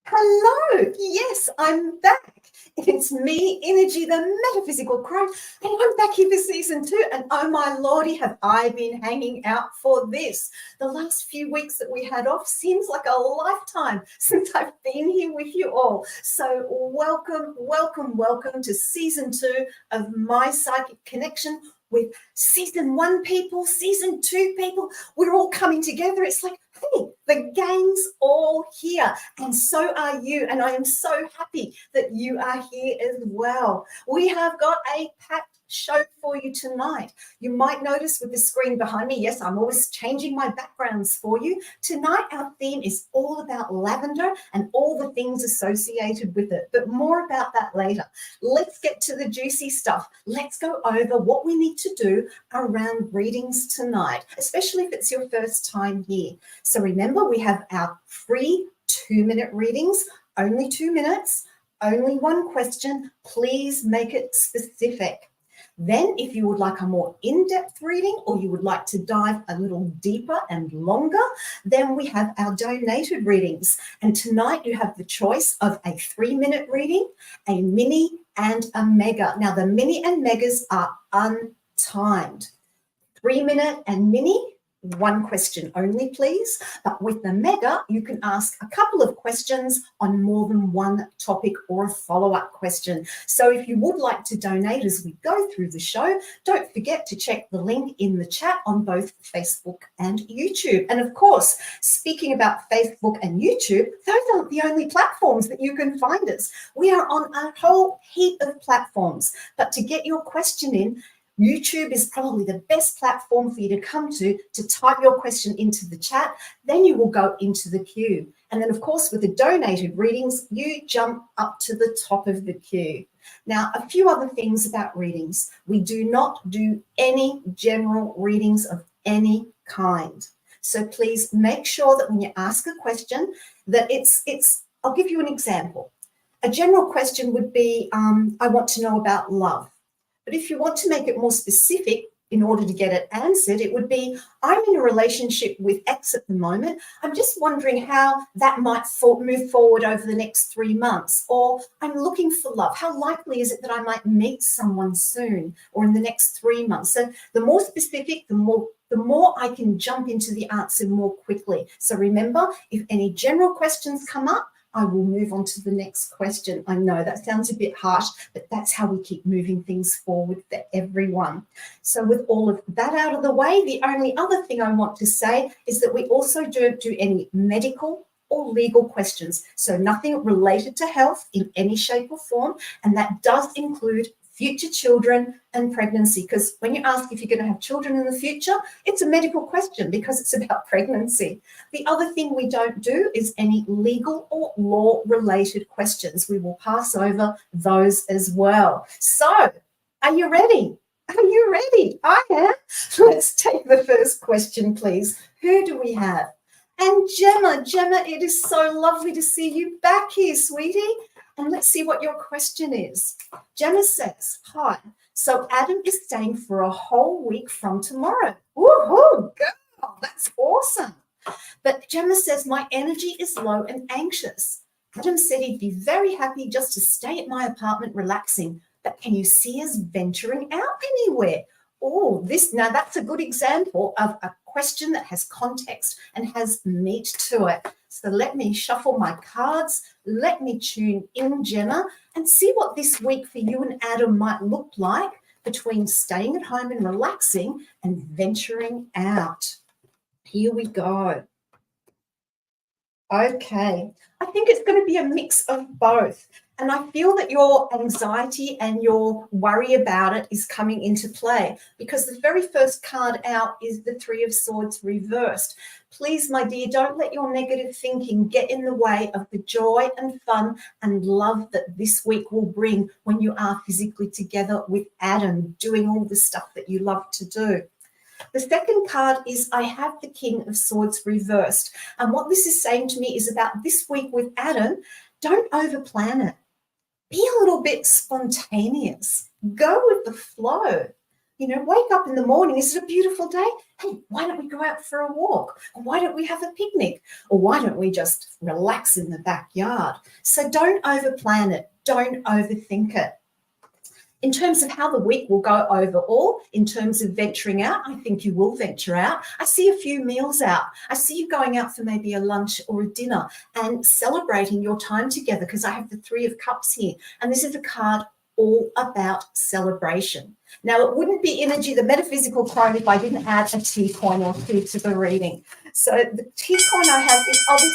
Hello, yes, I'm back. It's me, Innerji The Metaphysical Crone, and I'm back here for season 2. And oh my lordy, have I been hanging out for this. The last few weeks that we had off seems like a lifetime since I've been here with you all. So welcome, welcome, welcome to season 2 of My Psychic Connection with season 1 people, season 2 people. We're all coming together. It's like, hey, the gang's all here, and so are you, and I am so happy that you are here as well. We have got a packed show for you tonight. You might notice with the screen behind me, yes, I'm always changing my backgrounds for you. Tonight, our theme is all about lavender and all the things associated with it, but more about that later. Let's get to the juicy stuff. Let's go over what we need to do around readings tonight, especially if it's your first time here. So remember, we have our free 2-minute readings, only 2 minutes, only one question. Please make it specific. Then if you would like a more in-depth reading or you would like to dive a little deeper and longer, then we have our donated readings. And tonight you have the choice of a 3-minute reading, a mini and a mega. Now the mini and megas are untimed. 3-minute and mini, one question only, please. But with the mega, you can ask a couple of questions on more than one topic or a follow-up question. So if you would like to donate as we go through the show, don't forget to check the link in the chat on both Facebook and YouTube. And of course, speaking about Facebook and YouTube, those aren't the only platforms that you can find us. We are on a whole heap of platforms. But to get your question in, YouTube is probably the best platform for you to come to type your question into the chat. Then you will go into the queue. And then, of course, with the donated readings, you jump up to the top of the queue. Now, a few other things about readings. We do not do any general readings of any kind. So please make sure that when you ask a question, that I'll give you an example. A general question would be, I want to know about love. But if you want to make it more specific in order to get it answered, it would be, I'm in a relationship with X at the moment. I'm just wondering how that might move forward over the next 3 months. Or I'm looking for love. How likely is it that I might meet someone soon or in the next 3 months? So the more specific, the more I can jump into the answer more quickly. So remember, if any general questions come up, I will move on to the next question. I know that sounds a bit harsh, but that's how we keep moving things forward for everyone. So with all of that out of the way, the only other thing I want to say is that we also don't do any medical or legal questions. So nothing related to health in any shape or form. And that does include future children and pregnancy, because when you ask if you're going to have children in the future, it's a medical question because it's about pregnancy. The other thing we don't do is any legal or law-related questions. We will pass over those as well. So, are you ready? Are you ready? I am. Let's take the first question, please. Who do we have? And Gemma, it is so lovely to see you back here, sweetie. And let's see what your question is. Gemma says, hi, so Adam is staying for a whole week from tomorrow. Woohoo, girl, that's awesome. But Gemma says, my energy is low and anxious. Adam said he'd be very happy just to stay at my apartment relaxing. But can you see us venturing out anywhere? Oh, now that's a good example of a question that has context and has meat to it. So let me shuffle my cards, let me tune in, Gemma, and see what this week for you and Adam might look like between staying at home and relaxing and venturing out. Here we go. Okay, I think it's going to be a mix of both. And I feel that your anxiety and your worry about it is coming into play because the very first card out is the Three of Swords reversed. Please, my dear, don't let your negative thinking get in the way of the joy and fun and love that this week will bring when you are physically together with Adam, doing all the stuff that you love to do. The second card is I have the King of Swords reversed. And what this is saying to me is about this week with Adam, don't overplan it. Be a little bit spontaneous. Go with the flow. You know, wake up in the morning. Is it a beautiful day? Hey, why don't we go out for a walk? Or why don't we have a picnic? Or why don't we just relax in the backyard? So don't overplan it. Don't overthink it. In terms of how the week will go overall, in terms of venturing out, I think you will venture out. I see a few meals out. I see you going out for maybe a lunch or a dinner and celebrating your time together, because I have the Three of Cups here. And this is a card all about celebration. Now, it wouldn't be Innerji the Metaphysical Crone if I didn't add a tea coin or two to the reading. So the tea coin I have is obviously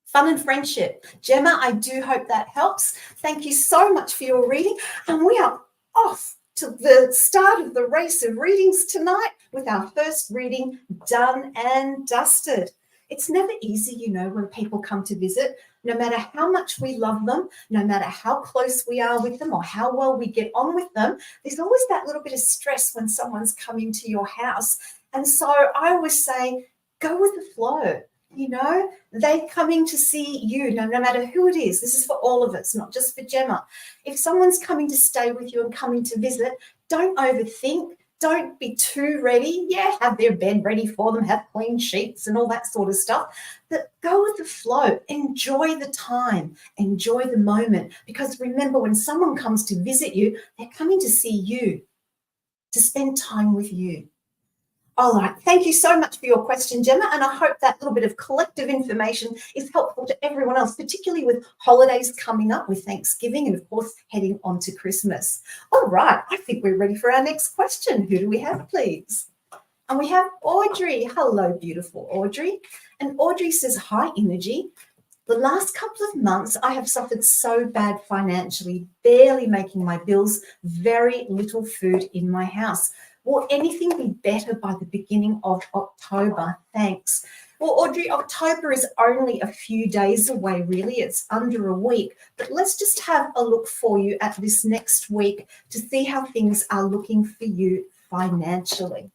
fun and friendship. Gemma, I do hope that helps. Thank you so much for your reading. And we are off to the start of the race of readings tonight with our first reading done and dusted. It's never easy, you know, when people come to visit. No matter how much we love them, no matter how close we are with them or how well we get on with them, there's always that little bit of stress when someone's coming to your house. And so I always say, go with the flow. You know, they're coming to see you, no matter who it is. This is for all of us, not just for Gemma. If someone's coming to stay with you and coming to visit, don't overthink. Don't be too ready. Yeah, have their bed ready for them, have clean sheets and all that sort of stuff. But go with the flow. Enjoy the time. Enjoy the moment. Because remember, when someone comes to visit you, they're coming to see you, to spend time with you. All right. Thank you so much for your question, Gemma, and I hope that little bit of collective information is helpful to everyone else, particularly with holidays coming up, with Thanksgiving and, of course, heading on to Christmas. All right. I think we're ready for our next question. Who do we have, please? And we have Audrey. Hello, beautiful Audrey. And Audrey says, hi, Innerji. The last couple of months, I have suffered so bad financially, barely making my bills, very little food in my house. Will anything be better by the beginning of October? Thanks. Well, Audrey, October is only a few days away, really. It's under a week. But let's just have a look for you at this next week to see how things are looking for you financially.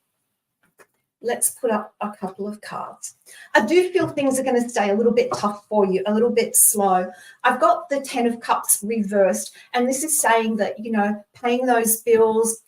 Let's put up a couple of cards. I do feel things are going to stay a little bit tough for you, a little bit slow. I've got the 10 of Cups reversed, and this is saying that, you know, paying those bills,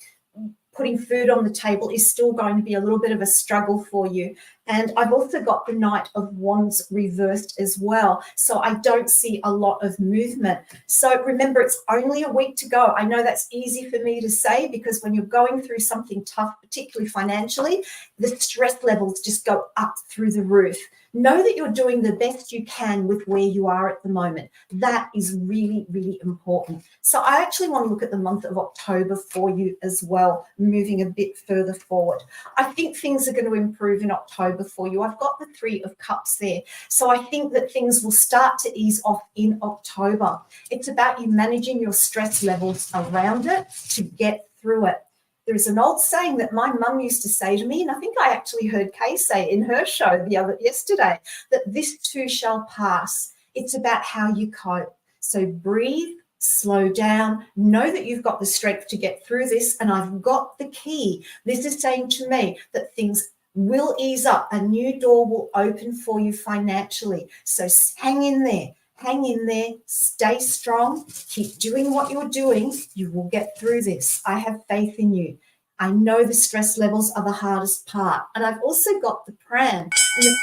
putting food on the table is still going to be a little bit of a struggle for you. And I've also got the Knight of Wands reversed as well. So I don't see a lot of movement. So remember, it's only a week to go. I know that's easy for me to say, because when you're going through something tough, particularly financially, the stress levels just go up through the roof. Know that you're doing the best you can with where you are at the moment. That is really, really important. So I actually want to look at the month of October for you as well, moving a bit further forward. I think things are going to improve in October for you. I've got the Three of Cups there. So I think that things will start to ease off in October. It's about you managing your stress levels around it to get through it. There is an old saying that my mum used to say to me, and I think I actually heard Kay say in her show yesterday, that this too shall pass. It's about how you cope. So breathe, slow down, know that you've got the strength to get through this, and I've got the key. This is saying to me that things will ease up. A new door will open for you financially. So hang in there. Hang in there, stay strong, keep doing what you're doing. You will get through this. I have faith in you. I know the stress levels are the hardest part. And I've also got the pram. And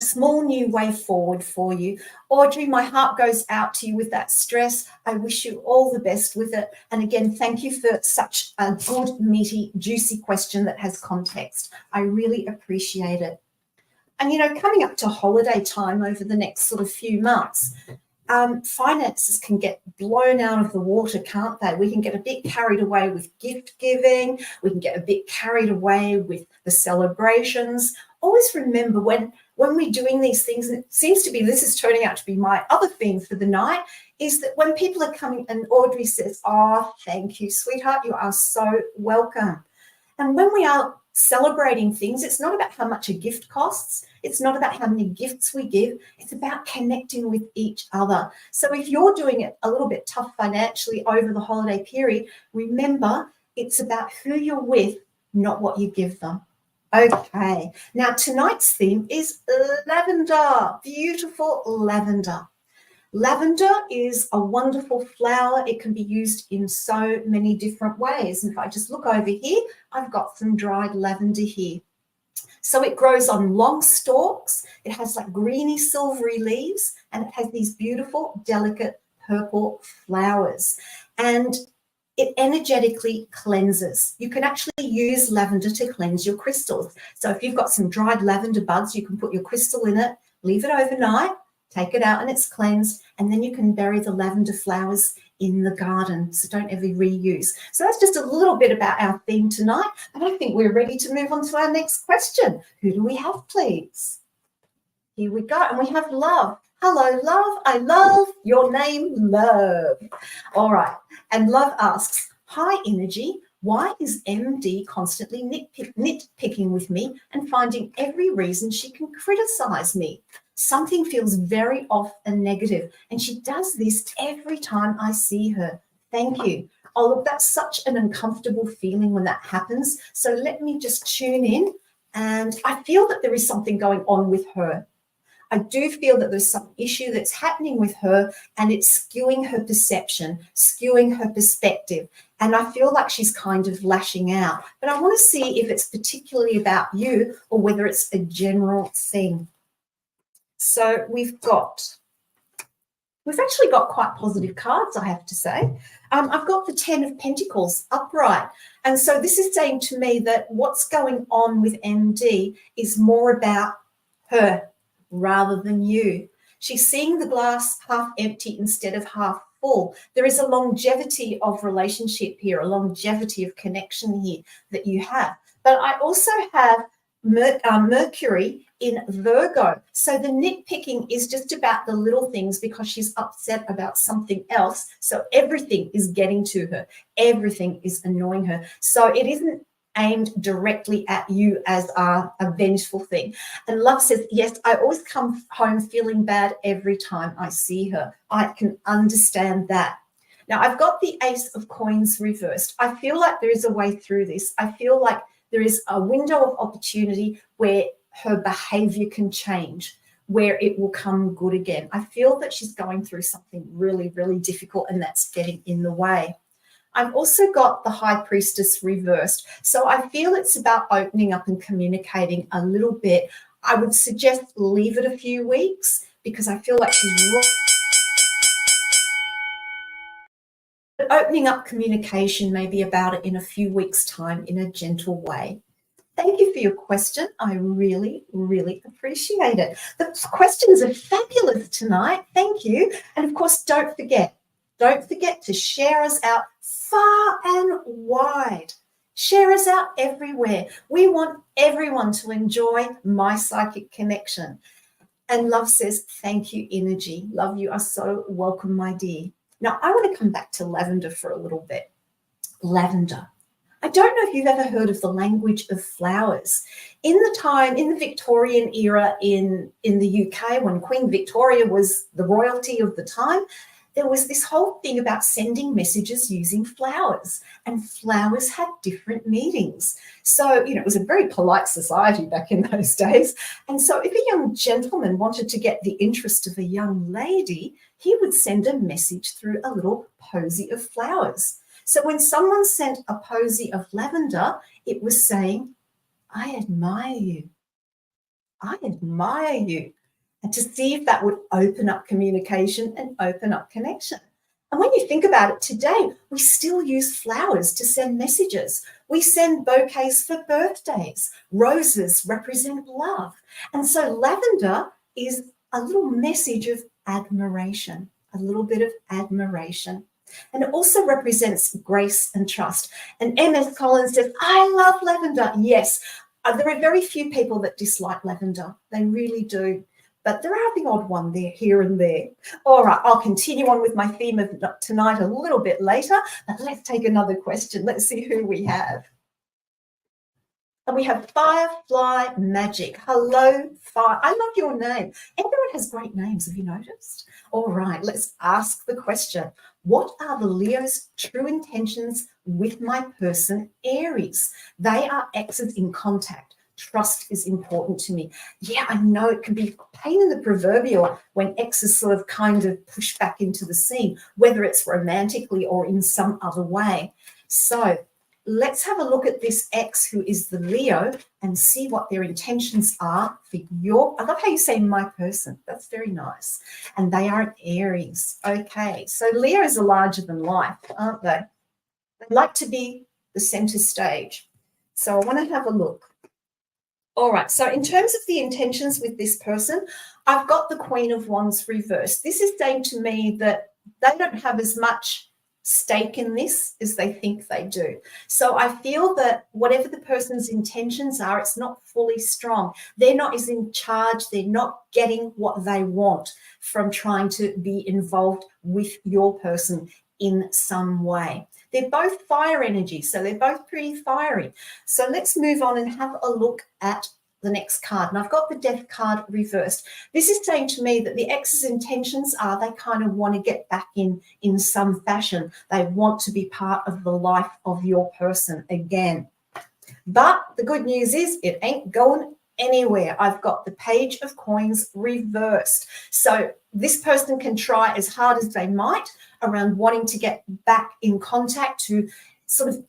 a small new way forward for you. Audrey, my heart goes out to you with that stress. I wish you all the best with it. And again, thank you for such a good, meaty, juicy question that has context. I really appreciate it. And, you know, coming up to holiday time over the next sort of few months, finances can get blown out of the water, can't they? We can get a bit carried away with gift giving. We can get a bit carried away with the celebrations. Always remember when we're doing these things, and it seems to be, this is turning out to be my other theme for the night, is that when people are coming, and Audrey says, oh, thank you, sweetheart, you are so welcome. And when we are celebrating things. It's not about how much a gift costs. It's not about how many gifts we give. It's about connecting with each other. So if you're doing it a little bit tough financially over the holiday period, remember it's about who you're with, not what you give them. Okay, now tonight's theme is lavender, beautiful lavender. Lavender is a wonderful flower. It can be used in so many different ways. And if I just look over here, I've got some dried lavender here. So it grows on long stalks. It has like greeny, silvery leaves, and it has these beautiful, delicate purple flowers. And it energetically cleanses. You can actually use lavender to cleanse your crystals. So if you've got some dried lavender buds, you can put your crystal in it, leave it overnight, take it out and it's cleansed, and then you can bury the lavender flowers in the garden. So don't ever reuse. So that's just a little bit about our theme tonight. And I think we're ready to move on to our next question. Who do we have, please? Here we go. And we have Love. Hello, Love. I love your name, Love. All right. And Love asks, hi, Innerji. Why is MD constantly nitpicking with me and finding every reason she can criticize me? Something feels very off and negative, and she does this every time I see her. Thank you. Oh, look, that's such an uncomfortable feeling when that happens. So let me just tune in, and I feel that there is something going on with her. I do feel that there's some issue that's happening with her, and it's skewing her perception, skewing her perspective. And I feel like she's kind of lashing out. But I want to see if it's particularly about you or whether it's a general thing. So we've actually got quite positive cards, I have to say. I've got the 10 of Pentacles upright. And so this is saying to me that what's going on with MD is more about her rather than you. She's seeing the glass half empty instead of half full. There is a longevity of relationship here, a longevity of connection here that you have. But I also have Mercury in Virgo. So the nitpicking is just about the little things because she's upset about something else. So everything is getting to her. Everything is annoying her. So it isn't aimed directly at you as a vengeful thing. And Love says, yes, I always come home feeling bad every time I see her. I can understand that. Now, I've got the Ace of Coins reversed. I feel like there is a way through this. I feel like there is a window of opportunity where her behavior can change, where it will come good again. I feel that she's going through something really, really difficult, and that's getting in the way. I've also got the High Priestess reversed. So I feel it's about opening up and communicating a little bit. I would suggest leave it a few weeks because I feel like she's opening up communication, maybe about it in a few weeks' time in a gentle way. Thank you for your question. I really, really appreciate it. The questions are fabulous tonight. Thank you. And of course, don't forget to share us out far and wide. Share us out everywhere. We want everyone to enjoy My Psychic Connection. And Love says, thank you, Innerji. Love, you are so welcome, my dear. Now, I want to come back to lavender for a little bit. Lavender. I don't know if you've ever heard of the language of flowers. In the Victorian era in the UK, when Queen Victoria was the royalty of the time, there was this whole thing about sending messages using flowers, and flowers had different meanings. So, it was a very polite society back in those days. And so if a young gentleman wanted to get the interest of a young lady, he would send a message through a little posy of flowers. So when someone sent a posy of lavender, it was saying, I admire you. I admire you. And to see if that would open up communication and open up connection. And when you think about it today, we still use flowers to send messages. We send bouquets for birthdays. Roses represent love. And so lavender is a little message of admiration, a little bit of admiration. And it also represents grace and trust. And MS Collins says, I love lavender. Yes, there are very few people that dislike lavender. They really do. But there are the odd one there, here and there. All right, I'll continue on with my theme of tonight a little bit later, but let's take another question. Let's see who we have. And we have Firefly Magic. Hello, Fire. I love your name. Everyone has great names. Have you noticed? All right, let's ask the question. What are the Leo's true intentions with my person, Aries? They are exes in contact. Trust is important to me. Yeah, I know it can be pain in the proverbial when exes sort of kind of push back into the scene, whether it's romantically or in some other way. So let's have a look at this ex who is the Leo and see what their intentions are for your, I love how you say my person. That's very nice. And they are an Aries. Okay, so Leos are larger than life, aren't they? They like to be the center stage. So I want to have a look. All right, so in terms of the intentions with this person, I've got the Queen of Wands reversed. This is saying to me that they don't have as much stake in this as they think they do. So I feel that whatever the person's intentions are, it's not fully strong. They're not as in charge. They're not getting what they want from trying to be involved with your person in some way. They're both fire energy, so they're both pretty fiery. So let's move on and have a look at the next card. And I've got the Death card reversed. This is saying to me that the ex's intentions are they kind of want to get back in some fashion. They want to be part of the life of your person again. But the good news is it ain't going anywhere. I've got the Page of Coins reversed. So this person can try as hard as they might around wanting to get back in contact to sort of,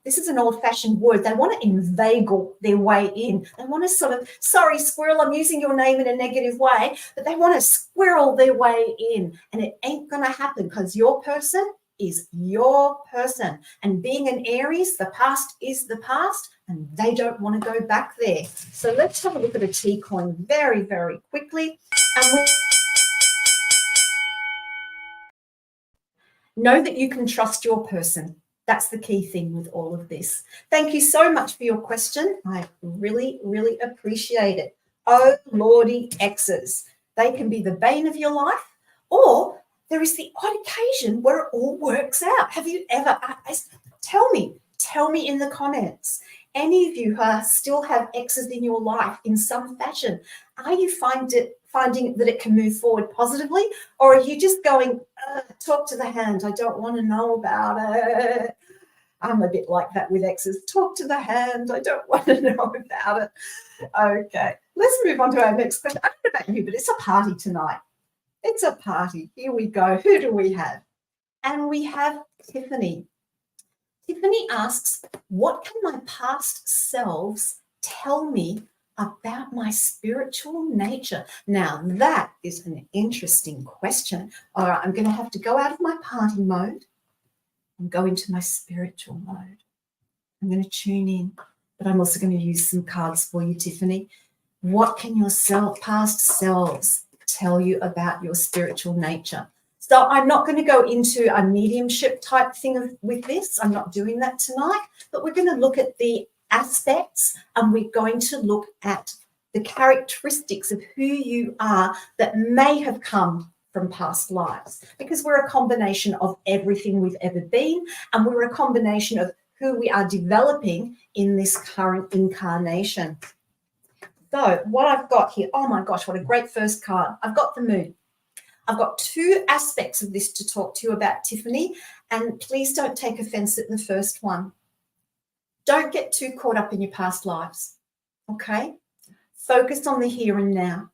this is an old-fashioned word, they want to inveigle their way in. They want to sort of, sorry, squirrel, I'm using your name in a negative way, but they want to squirrel their way in. And it ain't going to happen because your person is your person. And being an Aries, the past is the past, and they don't want to go back there. So let's have a look at a T coin very, very quickly. And know that you can trust your person. That's the key thing with all of this. Thank you so much for your question. I really, really appreciate it. Oh, Lordy exes. They can be the bane of your life, or there is the odd occasion where it all works out. Have you ever, tell me in the comments, any of you who still have exes in your life in some fashion, are you finding that it can move forward positively, or are you just going, talk to the hand, I don't want to know about it? I'm a bit like that with exes. Talk to the hand, I don't want to know about it. Okay, let's move on to our next question. I don't know about you, but it's a party tonight. It's a party. Here we go. Who do we have? And we have Tiffany. Tiffany asks, what can my past selves tell me about my spiritual nature? Now, that is an interesting question. All right, I'm going to have to go out of my party mode and go into my spiritual mode. I'm going to tune in, but I'm also going to use some cards for you, Tiffany. What can your past selves tell you about your spiritual nature? So I'm not going to go into a mediumship type thing with this. I'm not doing that tonight, but we're going to look at the aspects, and we're going to look at the characteristics of who you are that may have come from past lives, because we're a combination of everything we've ever been, and we're a combination of who we are developing in this current incarnation. So what I've got here, oh my gosh, what a great first card. I've got the Moon. I've got two aspects of this to talk to you about, Tiffany, and please don't take offense at the first one. Don't get too caught up in your past lives, okay? Focus on the here and now.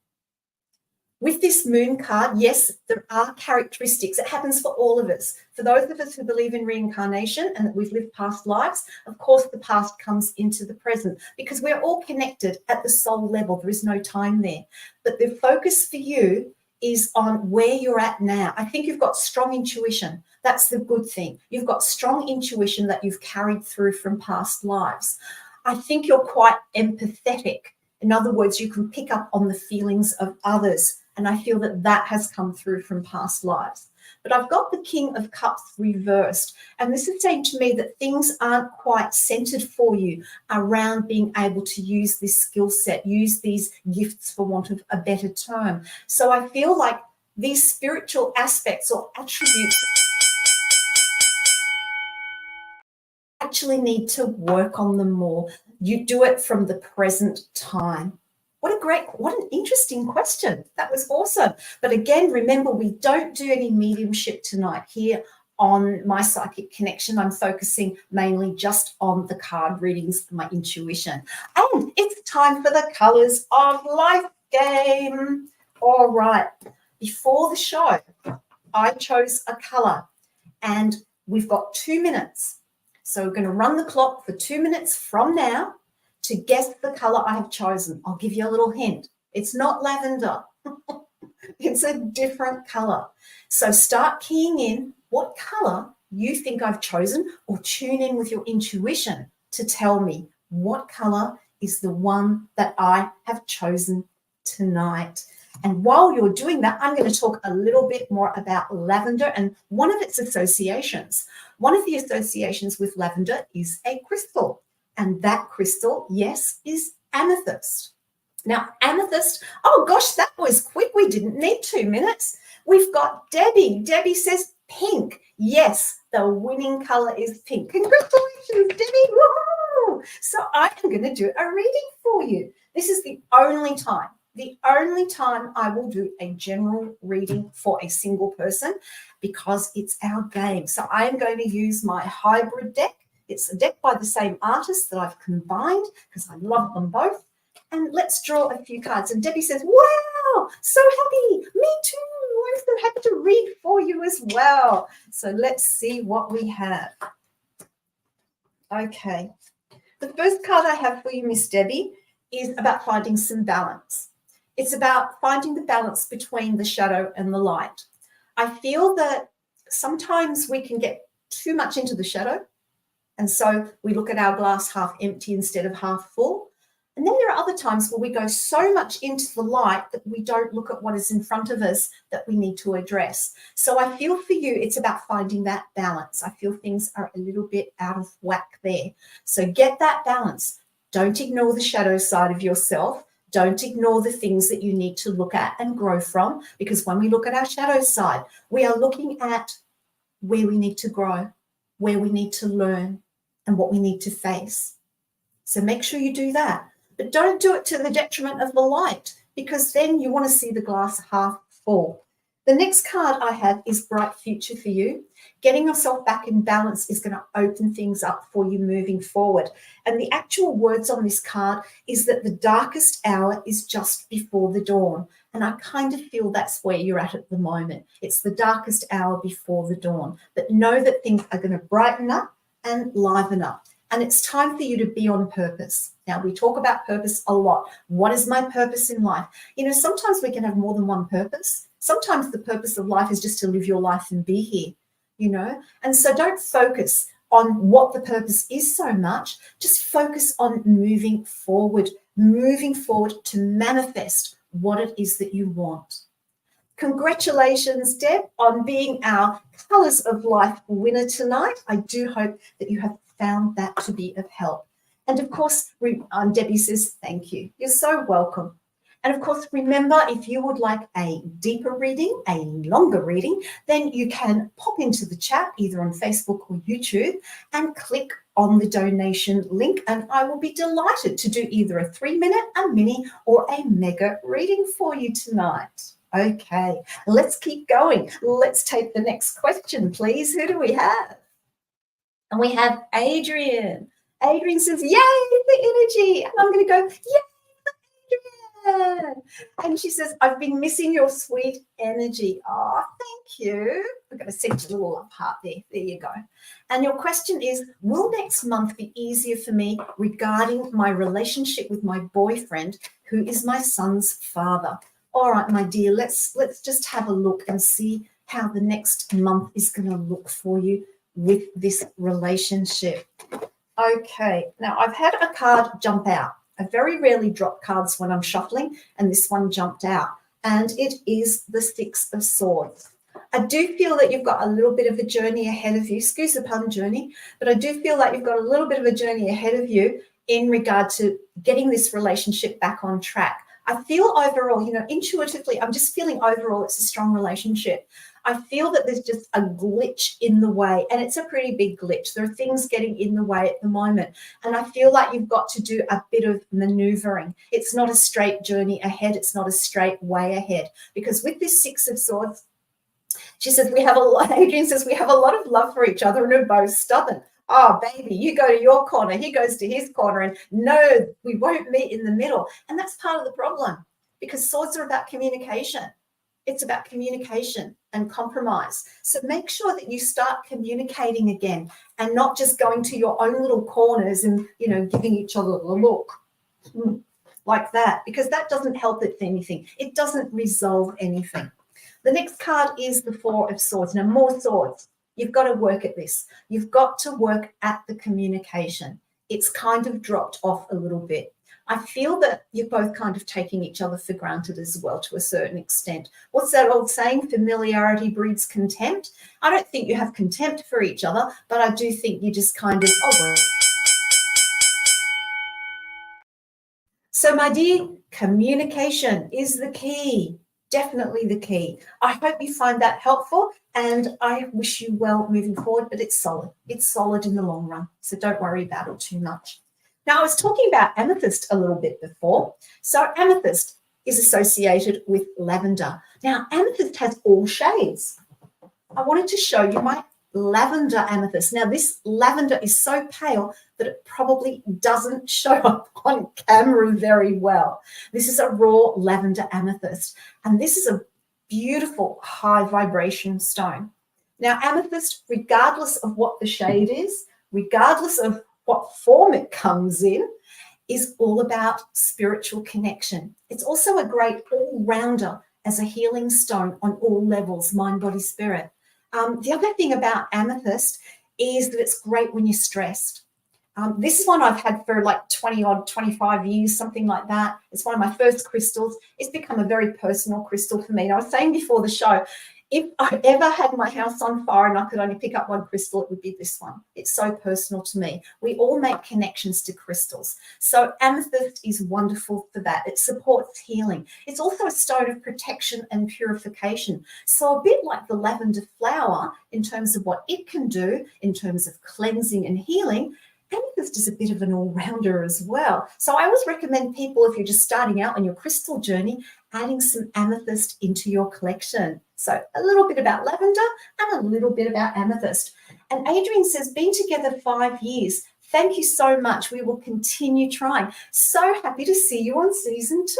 With this Moon card, yes, there are characteristics. It happens for all of us. For those of us who believe in reincarnation and that we've lived past lives, of course, the past comes into the present because we're all connected at the soul level. There is no time there. But the focus for you is on where you're at now. I think you've got strong intuition. That's the good thing. You've got strong intuition that you've carried through from past lives. I think you're quite empathetic. In other words, you can pick up on the feelings of others. And I feel that that has come through from past lives. But I've got the King of Cups reversed. And this is saying to me that things aren't quite centered for you around being able to use this skill set, use these gifts, for want of a better term. So I feel like these spiritual aspects or attributes actually need to work on them more. You do it from the present time. What an interesting question. That was awesome. But again, remember, we don't do any mediumship tonight here on My Psychic Connection. I'm focusing mainly just on the card readings, my intuition. And it's time for the Colours of Life game. All right. Before the show, I chose a colour and we've got 2 minutes. So we're going to run the clock for 2 minutes from now to guess the colour I have chosen. I'll give you a little hint. It's not lavender. It's a different colour. So start keying in what colour you think I've chosen, or tune in with your intuition to tell me what colour is the one that I have chosen tonight. And while you're doing that, I'm going to talk a little bit more about lavender and one of its associations. One of the associations with lavender is a crystal. And that crystal, yes, is amethyst. Now, amethyst, oh gosh, that was quick. We didn't need 2 minutes. We've got Debbie. Debbie says pink. Yes, the winning colour is pink. Congratulations, Debbie. Woo! So I am going to do a reading for you. This is the only time I will do a general reading for a single person, because it's our game. So I am going to use my hybrid deck. It's a deck by the same artist that I've combined because I love them both. And let's draw a few cards. And Debbie says, wow, so happy. Me too. I'm so happy to read for you as well. So let's see what we have. Okay. The first card I have for you, Miss Debbie, is about finding some balance. It's about finding the balance between the shadow and the light. I feel that sometimes we can get too much into the shadow, and so we look at our glass half empty instead of half full. And then there are other times where we go so much into the light that we don't look at what is in front of us that we need to address. So I feel for you, it's about finding that balance. I feel things are a little bit out of whack there. So get that balance. Don't ignore the shadow side of yourself. Don't ignore the things that you need to look at and grow from, because when we look at our shadow side, we are looking at where we need to grow, where we need to learn, and what we need to face. So make sure you do that. But don't do it to the detriment of the light, because then you want to see the glass half full. The next card I have is Bright Future for you. Getting yourself back in balance is going to open things up for you moving forward. And the actual words on this card is that the darkest hour is just before the dawn. And I kind of feel that's where you're at the moment. It's the darkest hour before the dawn. But know that things are going to brighten up and liven up. And it's time for you to be on purpose. Now, we talk about purpose a lot. What is my purpose in life? You know, sometimes we can have more than one purpose. Sometimes the purpose of life is just to live your life and be here, you know. And so don't focus on what the purpose is so much. Just focus on moving forward to manifest what it is that you want. Congratulations, Deb, on being our Colours of Life winner tonight. I do hope that you have found that to be of help. And of course, Debbie says, thank you. You're so welcome. And of course, remember, if you would like a deeper reading, a longer reading, then you can pop into the chat either on Facebook or YouTube and click on the donation link. And I will be delighted to do either a 3-minute, a mini, or a mega reading for you tonight. Okay, let's keep going. Let's take the next question, please. Who do we have? And we have Adrian. Adrian says, yay, the energy. And I'm going to go, yay, Adrian. And she says, I've been missing your sweet energy. Oh, thank you. I'm going to send you a little love heart there. There you go. And your question is, will next month be easier for me regarding my relationship with my boyfriend, who is my son's father? All right, my dear, let's just have a look and see how the next month is going to look for you with this relationship. Okay, now I've had a card jump out. I very rarely drop cards when I'm shuffling, and this one jumped out, and it is the Six of Swords. I do feel that you've got a little bit of a journey ahead of you. Excuse the pun, journey, but I do feel like you've got a little bit of a journey ahead of you in regard to getting this relationship back on track. I feel overall, you know, intuitively, I'm just feeling overall it's a strong relationship. I feel that there's just a glitch in the way, and it's a pretty big glitch. There are things getting in the way at the moment, and I feel like you've got to do a bit of maneuvering. It's not a straight journey ahead. It's not a straight way ahead, because with this Six of Swords, she says, Adrian says, we have a lot of love for each other and we're both stubborn. Oh, baby, you go to your corner, he goes to his corner, and no, we won't meet in the middle. And that's part of the problem, because swords are about communication. It's about communication and compromise. So make sure that you start communicating again and not just going to your own little corners and, giving each other a look like that, because that doesn't help it for anything. It doesn't resolve anything. The next card is the Four of Swords. Now, more swords. You've got to work at this. You've got to work at the communication. It's kind of dropped off a little bit. I feel that you're both kind of taking each other for granted as well, to a certain extent. What's that old saying? Familiarity breeds contempt. I don't think you have contempt for each other, but I do think you just kind of, So, my dear, communication is the key. Definitely the key. I hope you find that helpful, and I wish you well moving forward, but it's solid. It's solid in the long run, so don't worry about it too much. Now, I was talking about amethyst a little bit before. So amethyst is associated with lavender. Now, amethyst has all shades. I wanted to show you my lavender amethyst. Now, this lavender is so pale that it probably doesn't show up on camera very well. This is a raw lavender amethyst, and this is a beautiful high vibration stone. Now, amethyst, regardless of what the shade is, regardless of what form it comes in, is all about spiritual connection. It's also a great all-rounder as a healing stone on all levels, mind, body, spirit. The other thing about amethyst is that it's great when you're stressed. This is one I've had for like 25 years, something like that. It's one of my first crystals. It's become a very personal crystal for me. And I was saying before the show, if I ever had my house on fire and I could only pick up one crystal, it would be this one. It's so personal to me. We all make connections to crystals. So amethyst is wonderful for that. It supports healing. It's also a stone of protection and purification. So a bit like the lavender flower in terms of what it can do in terms of cleansing and healing, amethyst is a bit of an all-rounder as well. So I always recommend people, if you're just starting out on your crystal journey, adding some amethyst into your collection. So a little bit about lavender and a little bit about amethyst. And Adrian says, been together 5 years. Thank you so much. We will continue trying. So happy to see you on season 2.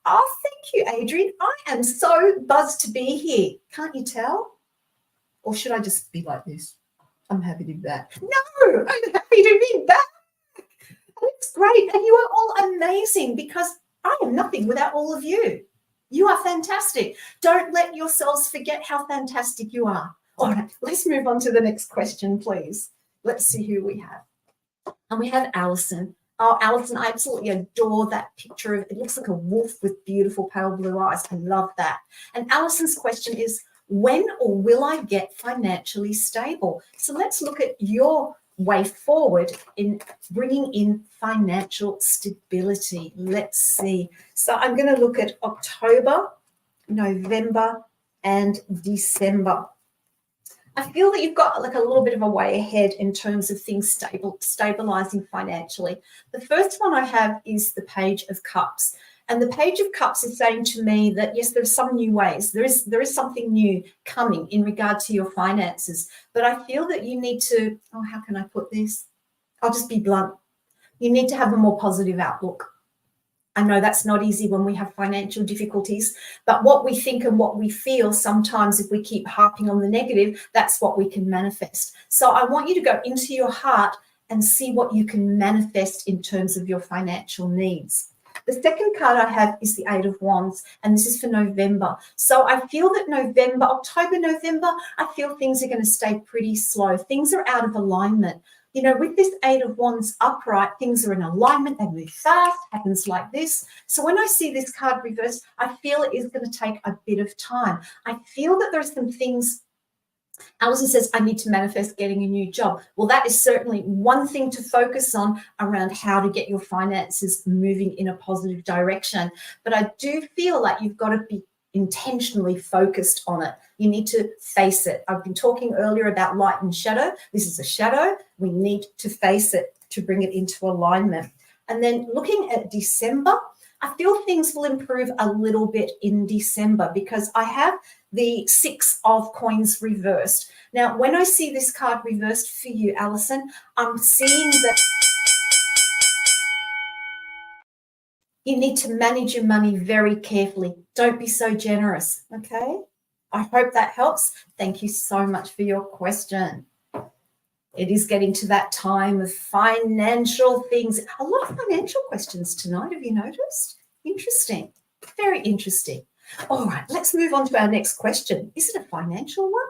Oh, thank you, Adrian. I am so buzzed to be here. Can't you tell? Or should I just be like this? I'm happy to be back. No, I'm happy to be back. It's great. And you are all amazing, because I am nothing without all of you. You are fantastic. Don't let yourselves forget how fantastic you are. All right, let's move on to the next question, please. Let's see who we have. And we have Alison. Oh, Alison, I absolutely adore that picture. It looks like a wolf with beautiful pale blue eyes. I love that. And Alison's question is, when or will I get financially stable? So let's look at your way forward in bringing in financial stability. Let's see. So I'm going to look at October, November, and December. I feel that you've got like a little bit of a way ahead in terms of things stabilizing financially. The first one I have is the Page of Cups. And the Page of Cups is saying to me that, yes, there's some new ways. There is something new coming in regard to your finances. But I feel that you need to, how can I put this? I'll just be blunt. You need to have a more positive outlook. I know that's not easy when we have financial difficulties, but what we think and what we feel, sometimes if we keep harping on the negative, that's what we can manifest. So I want you to go into your heart and see what you can manifest in terms of your financial needs. The second card I have is the Eight of Wands, and this is for November. So I feel that October, November, I feel things are going to stay pretty slow. Things are out of alignment. You know, with this Eight of Wands upright, things are in alignment. They move fast, happens like this. So when I see this card reversed, I feel it is going to take a bit of time. I feel that there are some things. Alison says, I need to manifest getting a new job. Well, that is certainly one thing to focus on around how to get your finances moving in a positive direction. But I do feel like you've got to be intentionally focused on it. You need to face it. I've been talking earlier about light and shadow. This is a shadow. We need to face it to bring it into alignment. And then looking at December, I feel things will improve a little bit in December because I have the 6 of coins reversed. Now, when I see this card reversed for you, Alison, I'm seeing that you need to manage your money very carefully. Don't be so generous, okay? I hope that helps. Thank you so much for your question. It is getting to that time of financial things. A lot of financial questions tonight, have you noticed? Interesting, very interesting. All right, let's move on to our next question. Is it a financial one?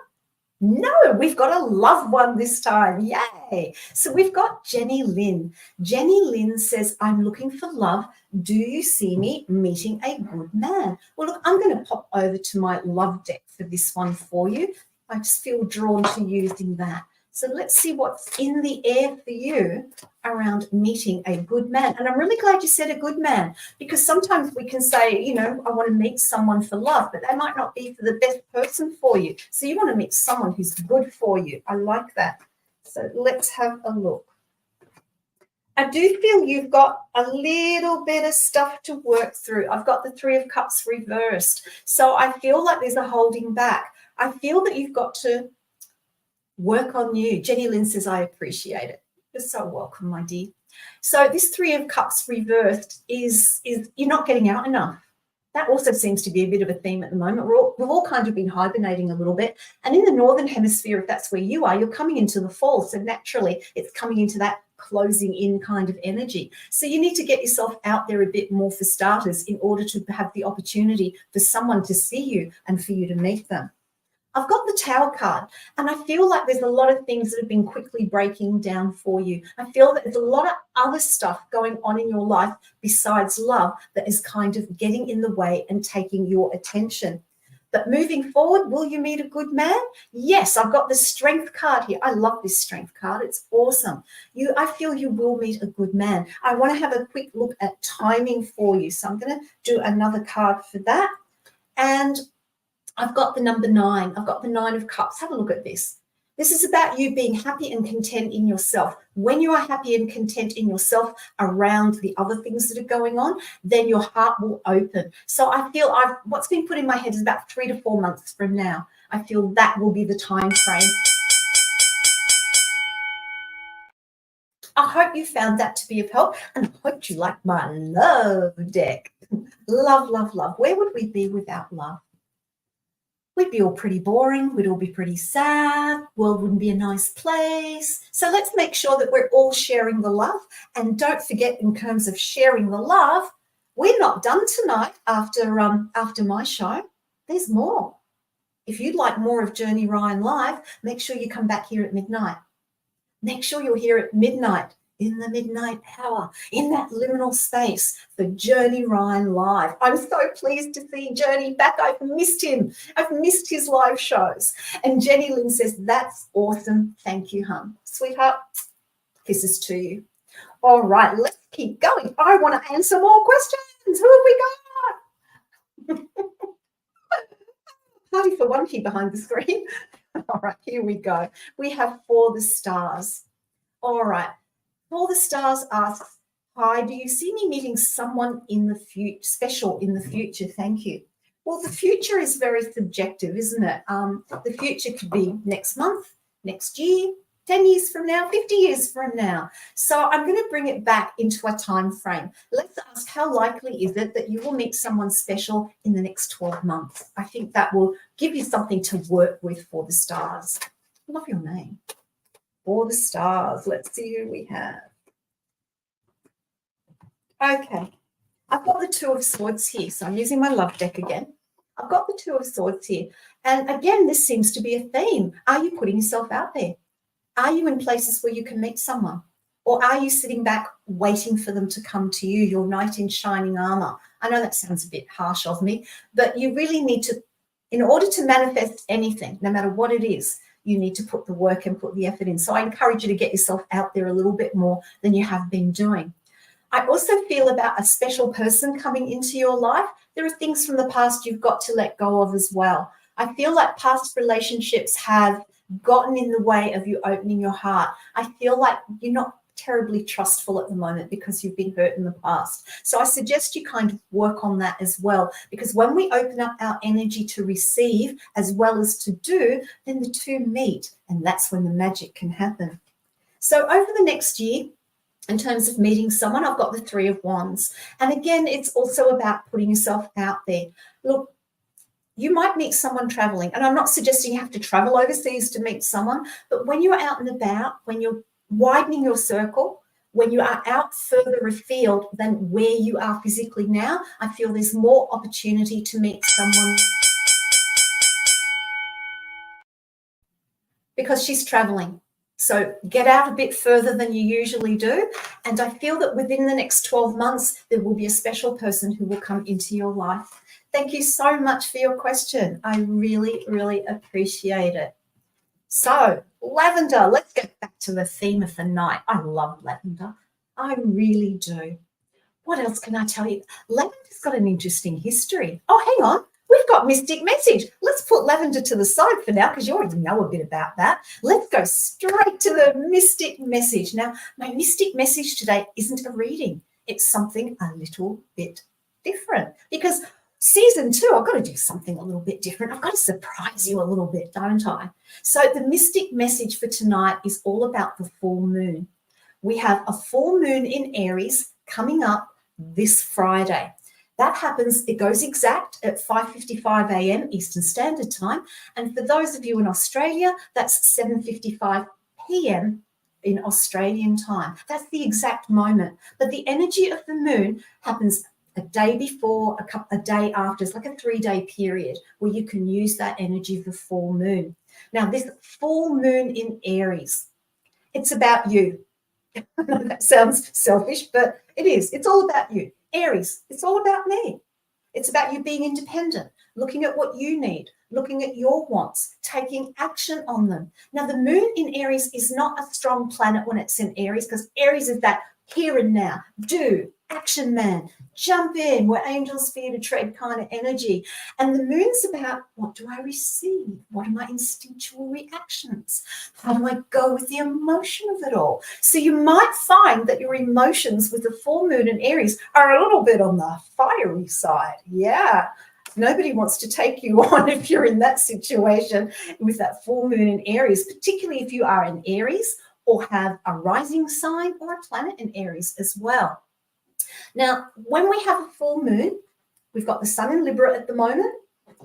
No, we've got a love one this time. Yay. So we've got Jenny Lynn. Jenny Lynn says, I'm looking for love. Do you see me meeting a good man? Well, look, I'm going to pop over to my love deck for this one for you. I just feel drawn to using that. So let's see what's in the air for you around meeting a good man. And I'm really glad you said a good man, because sometimes we can say, you know, I want to meet someone for love, but they might not be for the best person for you. So you want to meet someone who's good for you. I like that. So let's have a look. I do feel you've got a little bit of stuff to work through. I've got the 3 of Cups reversed. So I feel like there's a holding back. I feel that you've got to work on you. Jenny Lynn says, I appreciate it. You're so welcome, my dear. So this 3 of Cups reversed is you're not getting out enough. That also seems to be a bit of a theme at the moment. We've all kind of been hibernating a little bit. And in the Northern Hemisphere, if that's where you are, you're coming into the fall. So naturally, it's coming into that closing in kind of energy. So you need to get yourself out there a bit more for starters in order to have the opportunity for someone to see you and for you to meet them. I've got the Tower card, and I feel like there's a lot of things that have been quickly breaking down for you. I feel that there's a lot of other stuff going on in your life besides love that is kind of getting in the way and taking your attention. But moving forward, will you meet a good man? Yes, I've got the Strength card here. I love this Strength card. It's awesome. I feel you will meet a good man. I want to have a quick look at timing for you. So I'm going to do another card for that. And I've got the number 9. I've got the 9 of Cups. Have a look at this. This is about you being happy and content in yourself. When you are happy and content in yourself around the other things that are going on, then your heart will open. So I feel what's been put in my head is about 3 to 4 months from now. I feel that will be the time frame. I hope you found that to be of help, and I hope you like my love deck. Love, love, love. Where would we be without love? We'd be all pretty boring. We'd all be pretty sad. World wouldn't be a nice place. So let's make sure that we're all sharing the love. And don't forget, in terms of sharing the love, we're not done tonight after my show. There's more. If you'd like more of Journey Ryan Live, make sure you come back here at midnight. Make sure you're here at midnight, in the midnight hour, in that liminal space for Journey Ryan Live. I'm so pleased to see Journey back. I've missed him. I've missed his live shows. And Jenny Lynn says, that's awesome. Thank you, hon. Sweetheart, kisses to you. All right, let's keep going. I want to answer more questions. Who have we got? Party for one here behind the screen. All right, here we go. We have For the Stars. All right. For the Stars asks, hi, do you see me meeting someone in the future, special in the future? Thank you. Well, the future is very subjective, isn't it? The future could be next month, next year, 10 years from now, 50 years from now. So I'm going to bring it back into a time frame. Let's ask, how likely is it that you will meet someone special in the next 12 months? I think that will give you something to work with, For the Stars. I love your name. For the Stars. Let's see who we have. Okay. I've got the 2 of Swords here. So I'm using my love deck again. I've got the 2 of Swords here. And again, this seems to be a theme. Are you putting yourself out there? Are you in places where you can meet someone? Or are you sitting back waiting for them to come to you, your knight in shining armor? I know that sounds a bit harsh of me, but you really need to, in order to manifest anything, no matter what it is, you need to put the work and put the effort in. So I encourage you to get yourself out there a little bit more than you have been doing. I also feel about a special person coming into your life. There are things from the past you've got to let go of as well. I feel like past relationships have gotten in the way of you opening your heart. I feel like you're not terribly trustful at the moment because you've been hurt in the past. So I suggest you kind of work on that as well, because when we open up our energy to receive as well as to do, then the two meet, and that's when the magic can happen. So over the next year, in terms of meeting someone, I've got the Three of Wands. And again, it's also about putting yourself out there. Look, you might meet someone traveling, and I'm not suggesting you have to travel overseas to meet someone, but when you're out and about, when you're widening your circle, when you are out further afield than where you are physically now, I feel there's more opportunity to meet someone because she's traveling. So get out a bit further than you usually do. And I feel that within the next 12 months, there will be a special person who will come into your life. Thank you so much for your question. I really, really appreciate it. So lavender, let's get back to the theme of the night. I love lavender. I really do. What else can I tell you? Lavender's got an interesting history. Oh, hang on. We've got mystic message. Let's put lavender to the side for now because you already know a bit about that. Let's go straight to the mystic message. Now, my mystic message today isn't a reading. It's something a little bit different because season 2, I've got to do something a little bit different. I've got to surprise you a little bit, don't I? So the mystic message for tonight is all about the full moon. We have a full moon in Aries coming up this Friday. That happens, it goes exact at 5:55 a.m. Eastern Standard Time. And for those of you in Australia, that's 7:55 p.m. in Australian time. That's the exact moment. But the energy of the moon happens a day before, a day after. It's like a 3-day period where you can use that energy of the full moon. Now, this full moon in Aries, it's about you. That sounds selfish, but it is. It's all about you. Aries, it's all about me. It's about you being independent, looking at what you need, looking at your wants, taking action on them. Now, the moon in Aries is not a strong planet when it's in Aries because Aries is that here and now, do, action man, jump in, where angels fear to tread kind of energy. And the moon's about, what do I receive? What are my instinctual reactions? How do I go with the emotion of it all? So you might find that your emotions with the full moon in Aries are a little bit on the fiery side. Yeah. Nobody wants to take you on if you're in that situation with that full moon in Aries, particularly if you are in Aries or have a rising sign or a planet in Aries as well. Now, when we have a full moon, we've got the sun in Libra at the moment,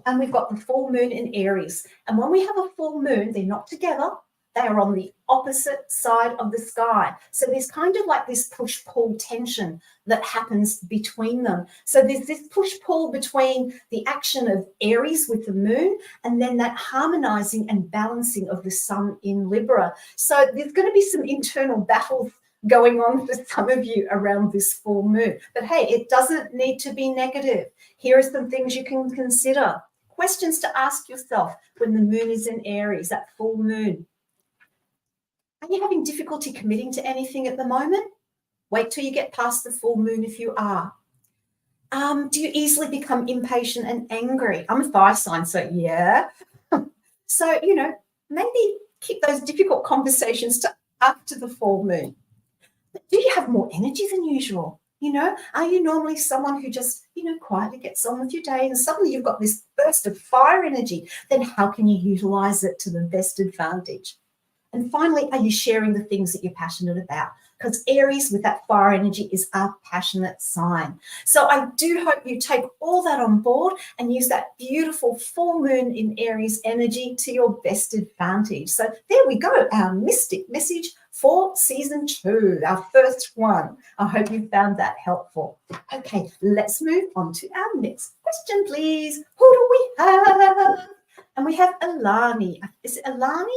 and we've got the full moon in Aries. And when we have a full moon, they're not together. They are on the opposite side of the sky. So there's kind of like this push-pull tension that happens between them. So there's this push-pull between the action of Aries with the moon and then that harmonizing and balancing of the sun in Libra. So there's going to be some internal battles going on for some of you around this full moon. But hey, it doesn't need to be negative. Here are some things you can consider. Questions to ask yourself when the moon is in Aries, that full moon. Are you having difficulty committing to anything at the moment? Wait till you get past the full moon if you are. Do you easily become impatient and angry? I'm a fire sign, so yeah. So, maybe keep those difficult conversations to after the full moon. But do you have more energy than usual? Are you normally someone who just, quietly gets on with your day and suddenly you've got this burst of fire energy? Then how can you utilize it to the best advantage? And finally, are you sharing the things that you're passionate about? Because Aries with that fire energy is a passionate sign. So I do hope you take all that on board and use that beautiful full moon in Aries energy to your best advantage. So there we go, our mystic message for season 2, our first one. I hope you found that helpful. Okay, let's move on to our next question, please. Who do we have? And we have Alani. Is it Alani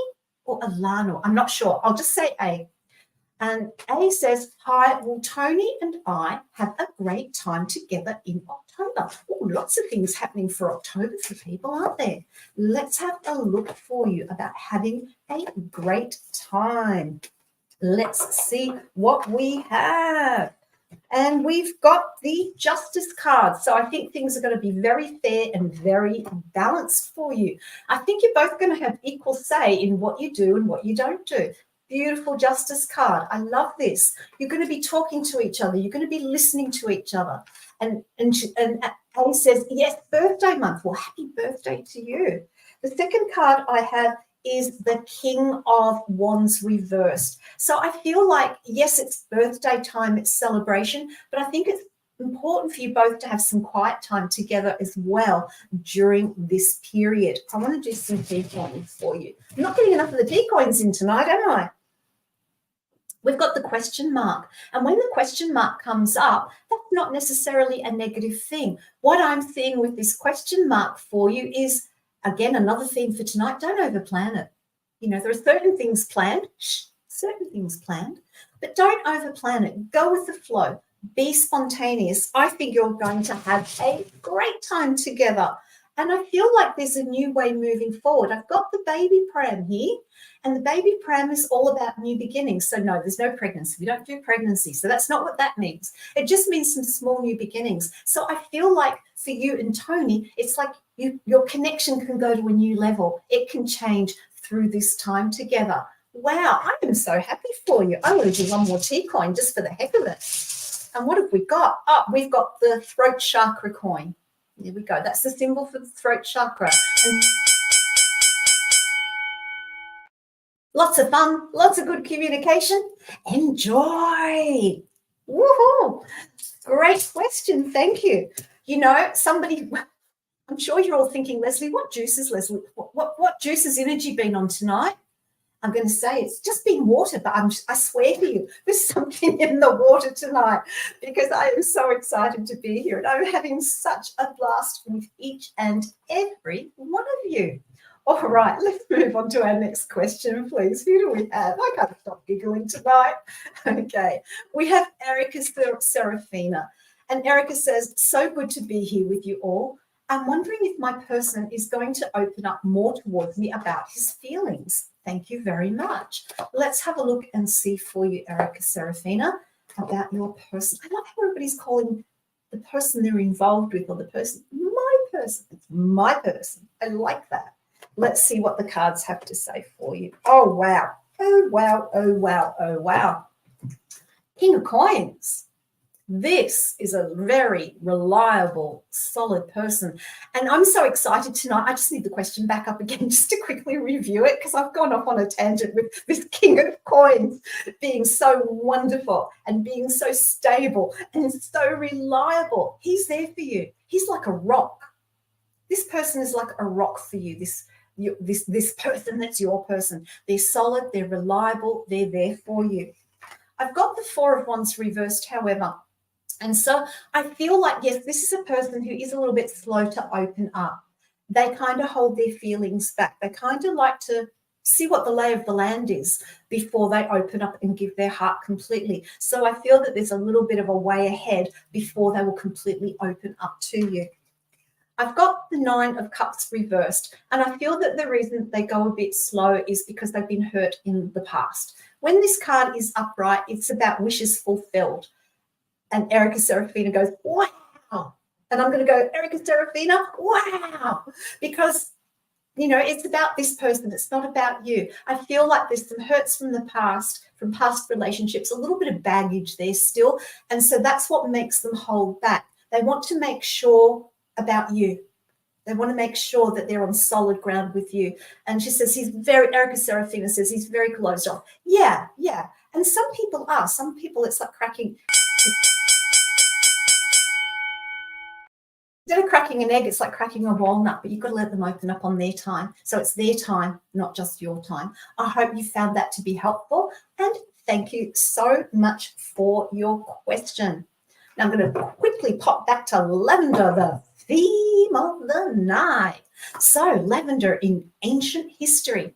or Alano? I'm not sure. I'll just say A. And A says, hi, will Tony and I have a great time together in October? Oh, lots of things happening for October for people, aren't there? Let's have a look for you about having a great time. Let's see what we have. And we've got the Justice card. So I think things are going to be very fair and very balanced for you. I think you're both going to have equal say in what you do and what you don't do. Beautiful Justice card. I love this. You're going to be talking to each other. You're going to be listening to each other. And Ali says, yes, birthday month. Well, happy birthday to you. The second card I have is the King of Wands reversed. So I feel like, yes, it's birthday time, it's celebration, but I think it's important for you both to have some quiet time together as well during this period. I want to do some decoins for you. I'm not getting enough of the decoins in tonight, am I? We've got the question mark. And when the question mark comes up, that's not necessarily a negative thing. What I'm seeing with this question mark for you is, again, another theme for tonight, don't overplan it. You know, there are certain things planned, but don't overplan it. Go with the flow. Be spontaneous. I think you're going to have a great time together. And I feel like there's a new way moving forward. I've got the baby pram here, and the baby pram is all about new beginnings. So no, there's no pregnancy. We don't do pregnancy. So that's not what that means. It just means some small new beginnings. So I feel like for you and Tony, it's like your connection can go to a new level. It can change through this time together. Wow, I am so happy for you. I want to do one more tea coin just for the heck of it. And what have we got? Oh, we've got the throat chakra coin. There we go. That's the symbol for the throat chakra. And lots of fun, lots of good communication. Enjoy. Woohoo. Great question. Thank you. You know, somebody, I'm sure you're all thinking, Leslie, what juice has Innerji been on tonight? I'm going to say it's just been water, but I swear to you, there's something in the water tonight because I am so excited to be here and I'm having such a blast with each and every one of you. All right, let's move on to our next question, please. Who do we have? I can't stop giggling tonight. Okay, we have Erica Serafina. And Erica says, so good to be here with you all. I'm wondering if my person is going to open up more towards me about his feelings. Thank you very much. Let's have a look and see for you, Erica Serafina, about your person. I love how everybody's calling the person they're involved with or the person, my person. It's my person. I like that. Let's see what the cards have to say for you. Oh, wow. Oh, wow. Oh, wow. Oh, wow. King of Coins. This is a very reliable, solid person. And I'm so excited tonight. I just need the question back up again just to quickly review it because I've gone off on a tangent with this King of Coins being so wonderful and being so stable and so reliable. He's there for you. He's like a rock. This person is like a rock for you, this person that's your person. They're solid, they're reliable, they're there for you. I've got the Four of Wands reversed, however. And so I feel like, yes, this is a person who is a little bit slow to open up. They kind of hold their feelings back. They kind of like to see what the lay of the land is before they open up and give their heart completely. So I feel that there's a little bit of a way ahead before they will completely open up to you. I've got the Nine of Cups reversed, and I feel that the reason they go a bit slow is because they've been hurt in the past. When this card is upright, it's about wishes fulfilled. And Erica Serafina goes, wow. And I'm going to go, Erica Serafina, wow. Because, you know, it's about this person. It's not about you. I feel like there's some hurts from the past, from past relationships, a little bit of baggage there still. And so that's what makes them hold back. They want to make sure about you. They want to make sure that they're on solid ground with you. And she says Erica Serafina says he's very closed off. Yeah. And some people are. Some people, it's like cracking. Instead of cracking an egg, it's like cracking a walnut, but you've got to let them open up on their time. So it's their time, not just your time. I hope you found that to be helpful. And thank you so much for your question. Now I'm going to quickly pop back to lavender, the theme of the night. So lavender in ancient history.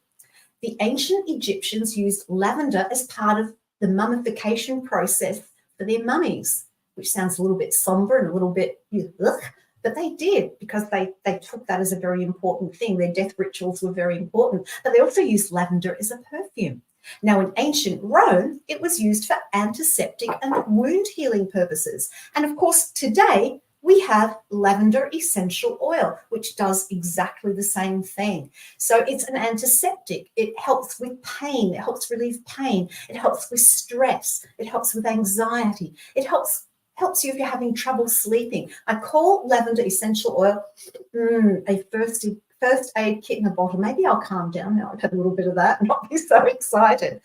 The ancient Egyptians used lavender as part of the mummification process for their mummies, which sounds a little bit somber and a little bit, ugh, but they did because they took that as a very important thing. Their death rituals were very important, but they also used lavender as a perfume. Now, in ancient Rome, it was used for antiseptic and wound healing purposes. And of course, today we have lavender essential oil, which does exactly the same thing. So it's an antiseptic. It helps with pain. It helps relieve pain. It helps with stress. It helps with anxiety. It helps you if you're having trouble sleeping. I call lavender essential oil a first aid kit in a bottle. Maybe I'll calm down now. I've had a little bit of that and not be so excited.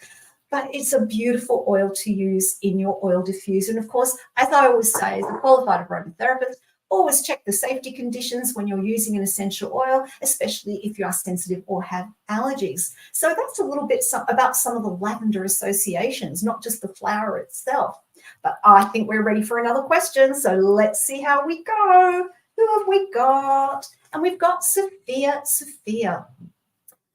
But it's a beautiful oil to use in your oil diffuser. And of course, as I always say, as a qualified aromatherapist, always check the safety conditions when you're using an essential oil, especially if you are sensitive or have allergies. So that's a little bit about some of the lavender associations, not just the flower itself. But I think we're ready for another question. So let's see how we go. Who have we got? And we've got Sophia.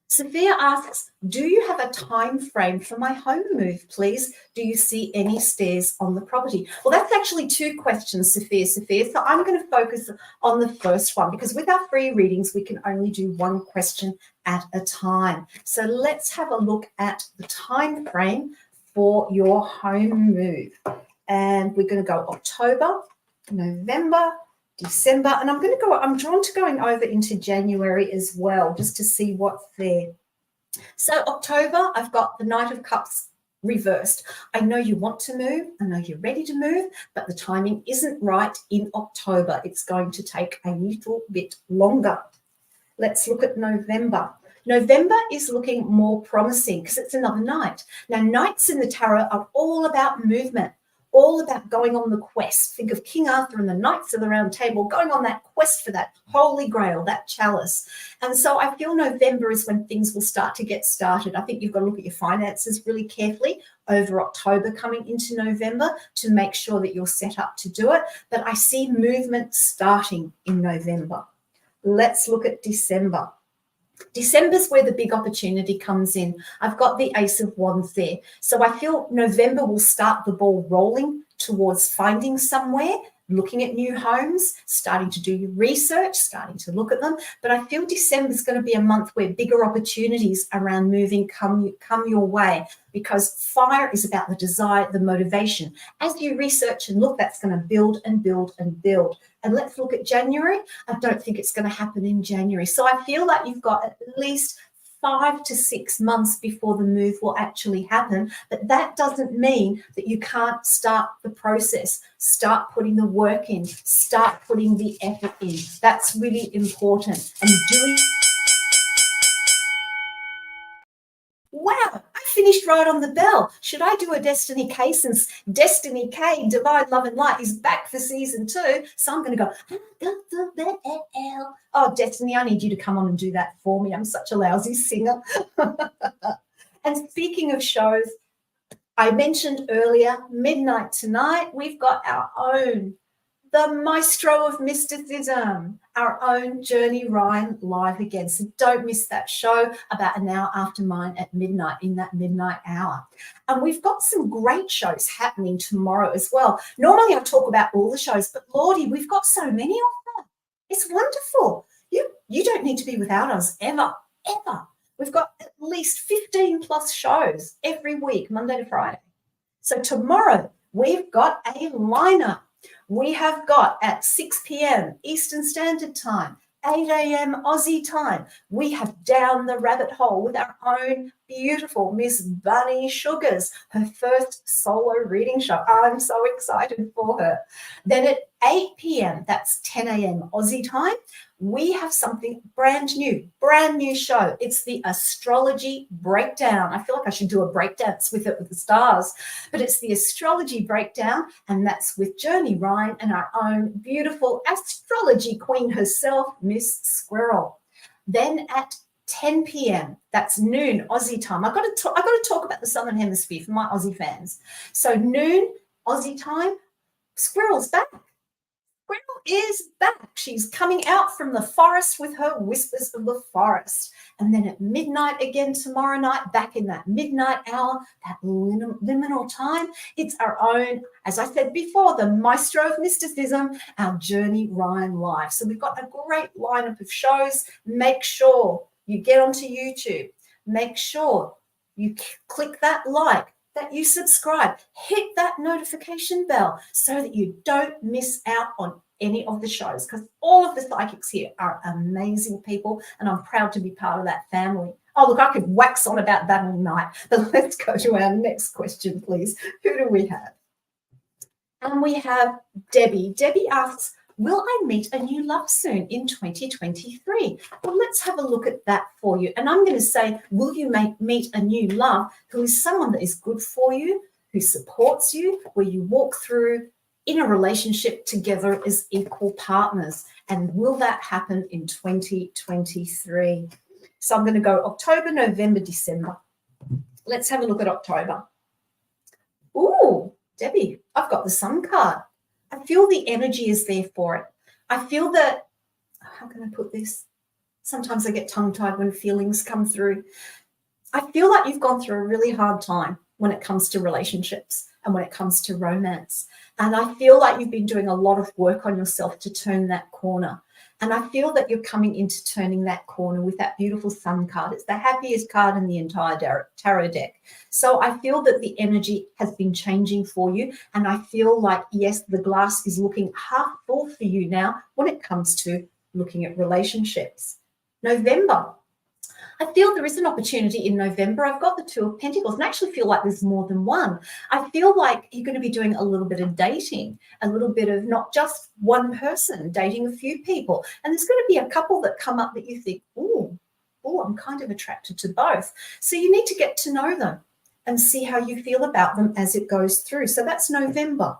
Sophia asks, do you have a time frame for my home move, please? Do you see any stairs on the property? Well, that's actually two questions, Sophia. So I'm going to focus on the first one because with our free readings, we can only do one question at a time. So let's have a look at the time frame for your home move. And we're going to go October, November, December, and I'm drawn to going over into January as well, just to see what's there. So October, I've got the Knight of Cups reversed. I know you want to move. I know you're ready to move, but the timing isn't right in October. It's going to take a little bit longer. Let's look at November. November is looking more promising because it's another knight. Now, knights in the tarot are all about movement, all about going on the quest. Think of King Arthur and the Knights of the Round Table going on that quest for that holy grail, that chalice. And so I feel November is when things will start to get started. I think you've got to look at your finances really carefully over October coming into November to make sure that you're set up to do it. But I see movement starting in November. Let's look at December. December's where the big opportunity comes in. I've got the Ace of Wands there. So I feel November will start the ball rolling towards finding somewhere, looking at new homes, starting to do your research, starting to look at them. But I feel December's going to be a month where bigger opportunities around moving come your way because fire is about the desire, the motivation. As you research and look, that's going to build and build and build. And let's look at January. I don't think it's going to happen in January. So I feel like you've got at least 5 to 6 months before the move will actually happen. But that doesn't mean that you can't start the process, start putting the work in, start putting the effort in. That's really important. And doing. Wow, I finished right on the bell. Should I do a Destiny K since Destiny K, Divine Love and Light, is back for season 2? So I'm going to go, I got the bell. Oh, Destiny, I need you to come on and do that for me. I'm such a lousy singer. And speaking of shows, I mentioned earlier, midnight tonight, we've got our own, the maestro of mysticism, our own Journey Ryan live again. So don't miss that show about an hour after mine at midnight, in that midnight hour. And we've got some great shows happening tomorrow as well. Normally I talk about all the shows, but Lordy, we've got so many of them. It's wonderful. You don't need to be without us ever. We've got at least 15 plus shows every week, Monday to Friday. So tomorrow we've got a lineup. We have got at 6 p.m. Eastern Standard Time, 8 a.m. Aussie time, we have Down the Rabbit Hole with our own beautiful Miss Bunny Sugars, her first solo reading show. I'm so excited for her. Then at 8 p.m., that's 10 a.m. Aussie time, we have something brand new show. It's the Astrology Breakdown. I feel like I should do a breakdance with it with the stars, but it's the Astrology Breakdown, and that's with Journey Ryan and our own beautiful astrology queen herself, Miss Squirrel. Then at 10 p.m., that's noon Aussie time. I've got to talk about the Southern Hemisphere for my Aussie fans. So noon Aussie time, Squirrel's back. Squirrel is back. She's coming out from the forest with her whispers of the forest. And then at midnight again tomorrow night, back in that midnight hour, that liminal time, it's our own, as I said before, the maestro of mysticism, our Journey Ryan Live. So we've got a great lineup of shows. Make sure you get onto YouTube. Make sure you click that like, that you subscribe, hit that notification bell so that you don't miss out on any of the shows, because all of the psychics here are amazing people and I'm proud to be part of that family. Oh, look, I could wax on about that all night, but let's go to our next question, please. Who do we have? And we have Debbie. Debbie asks, will I meet a new love soon in 2023? Well, let's have a look at that for you. And I'm going to say, will you meet a new love who is someone that is good for you, who supports you, where you walk through in a relationship together as equal partners? And will that happen in 2023? So I'm going to go October, November, December. Let's have a look at October. Ooh, Debbie, I've got the Sun card. I feel the energy is there for it. I feel that, how can I put this? Sometimes I get tongue-tied when feelings come through. I feel like you've gone through a really hard time when it comes to relationships and when it comes to romance. And I feel like you've been doing a lot of work on yourself to turn that corner. And I feel that you're coming into turning that corner with that beautiful Sun card. It's the happiest card in the entire tarot deck. So I feel that the energy has been changing for you. And I feel like, yes, the glass is looking half full for you now when it comes to looking at relationships. November. I feel there is an opportunity in November. I've got the Two of Pentacles and I actually feel like there's more than one. I feel like you're going to be doing a little bit of dating, a little bit of not just one person, dating a few people. And there's going to be a couple that come up that you think, oh, I'm kind of attracted to both. So you need to get to know them and see how you feel about them as it goes through. So that's November.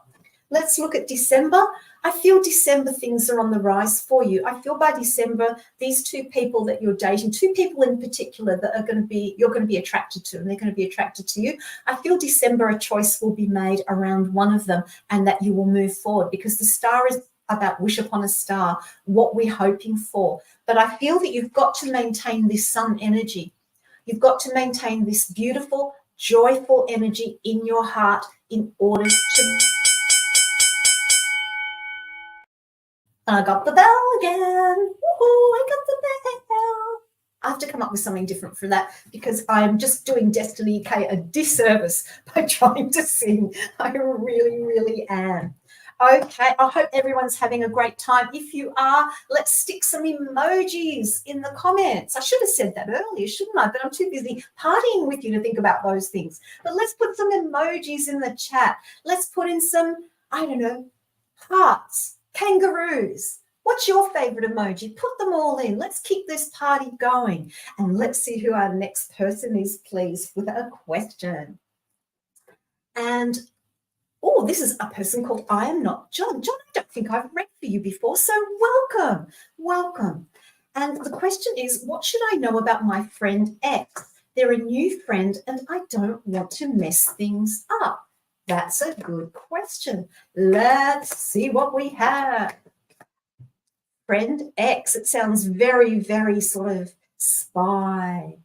Let's look at December. I feel December things are on the rise for you. I feel by December, these two people that you're dating, two people in particular that you're going to be attracted to, and they're going to be attracted to you. I feel December a choice will be made around one of them and that you will move forward, because the star is about wish upon a star, what we're hoping for. But I feel that you've got to maintain this Sun energy. You've got to maintain this beautiful, joyful energy in your heart in order to... I got the bell again. Woohoo, I got the bell. I have to come up with something different for that, because I'm just doing Destiny UK a disservice by trying to sing. I really, really am. Okay, I hope everyone's having a great time. If you are, let's stick some emojis in the comments. I should have said that earlier, shouldn't I? But I'm too busy partying with you to think about those things. But let's put some emojis in the chat. Let's put in some, I don't know, hearts. Kangaroos. What's your favorite emoji? Put them all in. Let's keep this party going. And let's see who our next person is, please, with a question. And, oh, this is a person called I Am Not John. John, I don't think I've read for you before, so welcome. Welcome. And the question is, what should I know about my friend X? They're a new friend and I don't want to mess things up. That's a good question. Let's see what we have. Friend X. It sounds very, very sort of spy,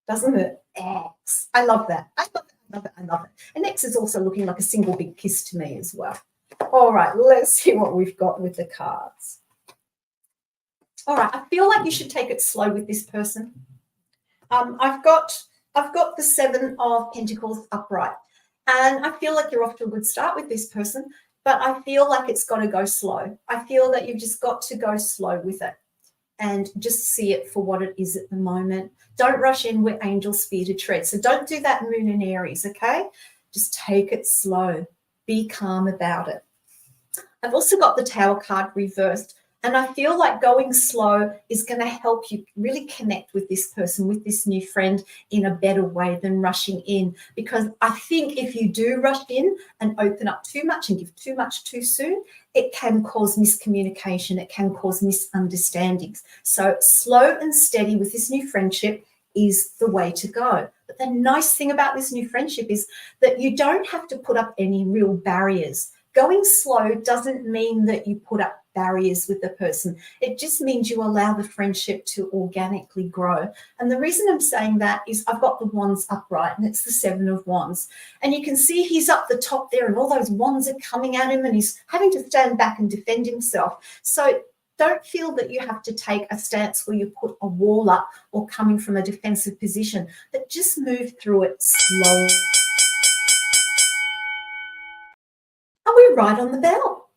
doesn't it? X. I love that. I love it. I love it. I love it. And X is also looking like a single big kiss to me as well. All right, let's see what we've got with the cards. All right, I feel like you should take it slow with this person. I've got the Seven of Pentacles upright. And I feel like you're off to a good start with this person, but I feel like it's got to go slow. I feel that you've just got to go slow with it and just see it for what it is at the moment. Don't rush in where angels fear to tread. So don't do that, Moon in Aries, okay? Just take it slow. Be calm about it. I've also got the Tower card reversed. And I feel like going slow is going to help you really connect with this person, with this new friend in a better way than rushing in. Because I think if you do rush in and open up too much and give too much too soon, it can cause miscommunication. It can cause misunderstandings. So slow and steady with this new friendship is the way to go. But the nice thing about this new friendship is that you don't have to put up any real barriers. Going slow doesn't mean that you put up barriers with the person. It just means you allow the friendship to organically grow. And the reason I'm saying that is I've got the wands upright and it's the Seven of Wands. And you can see he's up the top there and all those wands are coming at him and he's having to stand back and defend himself. So Don't feel that you have to take a stance where you put a wall up or coming from a defensive position, but just move through it slowly. Are we right on the bell?